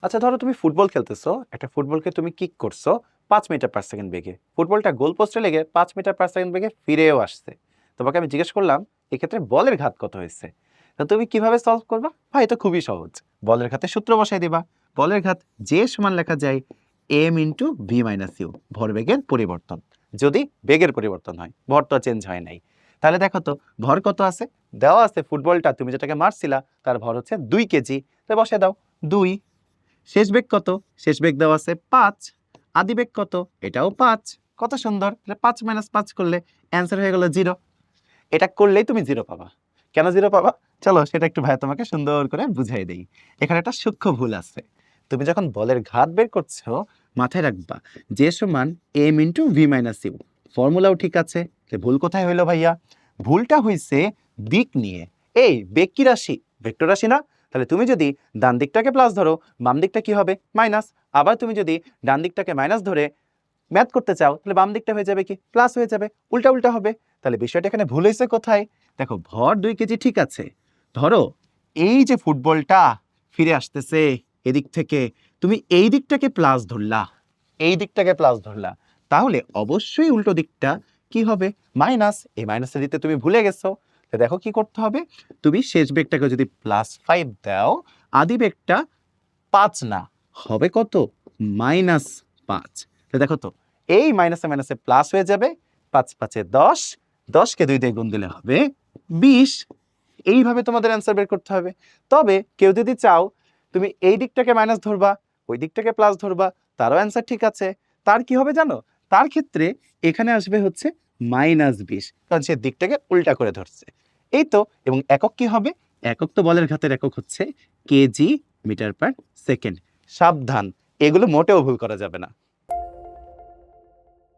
আচ্ছা ধরো তুমি ফুটবল খেলতেছো, একটা ফুটবলকে তুমি কিক করছো 5 মিটার পার সেকেন্ড বেগে, ফুটবলটা গোল পোস্টে লেগে 5 মিটার পার সেকেন্ড বেগে ফিরেও আসছে। তোমাকে আমি জিজ্ঞেস করলাম এক্ষেত্রে বলের ঘাত কত হয়েছে, তো তুমি কিভাবে সলভ করবা? ভাই এটা খুবই সহজ, বলের ঘাতে সূত্র বসাই দিবা। বলের ঘাত যে সমান লেখা যায় m into v minus u, ভরবেগের পরিবর্তন। যদি বেগের পরিবর্তন হয়, ভর তো চেঞ্জ হয় নাই। তাহলে দেখো তো ভর কত আছে, দেওয়া আছে ফুটবলটা তুমি যেটাকে মারছিলা তার ভর হচ্ছে 2 কেজি, তো বসে দাও 2। শেষ বেগ কত? শেষ বেগ দেওয়া আছে 5। আদি বেগ কত? এটাও 5। কত সুন্দর, তাহলে 5 - 5 করলে অ্যান্সার হয়ে গেল 0। এটা করলেই তুমি 0 পাবা। কেন 0 পাবা? চলো সেটা একটু ভাই তোমাকে সুন্দর করে বুঝাই দেই। এখানে একটা সূক্ষ্ম ভুল আছে। তুমি যখন বলের ঘাত বের করছো, মাথায় রাখবা যে সমান m into v minus u, ফর্মুলাও ঠিক আছে। ভুল কোথায় হইলো ভাইয়া? ভুলটা হইছে দিক নিয়ে। এই বেগ কি রাশি? ভেক্টর রাশি না? তাহলে তুমি যদি ডান দিকটাকে প্লাস ধরো, বাম দিকটা কি হবে? মাইনাস। আবার তুমি যদি ডান দিকটাকে মাইনাস ধরে ম্যাথ করতে চাও, তাহলে বাম দিকটা হয়ে যাবে কি? প্লাস হয়ে যাবে, উল্টা উল্টা হবে। তাহলে বিষয়টা এখানে ভুল হয়েছে কোথায়? দেখো ভর 2 কেজি ঠিক আছে, ধরো এই যে ফুটবলটা ফিরে আসতেছে এদিক থেকে, তুমি এই দিকটাকে প্লাস ধরলা, এই দিকটাকে প্লাস ধরলা, তাহলে অবশ্যই উল্টো দিকটা কি হবে? মাইনাস। এই মাইনাসটা দিতে তুমি ভুলে গেছো। তো দেখো কি করতে হবে, তুমি শেষ বেগটাকে যদি +5 দাও, আদি বেগটা 5 না, হবে কত? -5। তো দেখো তো এই মাইনাসে মাইনাসে প্লাস হয়ে যাবে, 5 × 5 = 10, 10কে 2 দিয়ে গুণ দিলে হবে 20। এইভাবে তোমাদের অ্যান্সার বের করতে হবে। তবে কেউ যদি চাও তুমি এই দিকটাকে মাইনাস ধরবা, ওই দিকটাকে প্লাস ধরবা, তারও অ্যান্সার ঠিক আছে। তার কি হবে জানো? তার ক্ষেত্রে এখানে আসবে হচ্ছে -20, কারণ সে দিকটাকে উল্টা করে ধরছে। এই তো। এবং একক কি হবে? একক তো বলের ঘাতের একক হচ্ছে কেজি মিটার পার সেকেন্ড। সাবধান, এগুলো মোটেও ভুল করা যাবে না।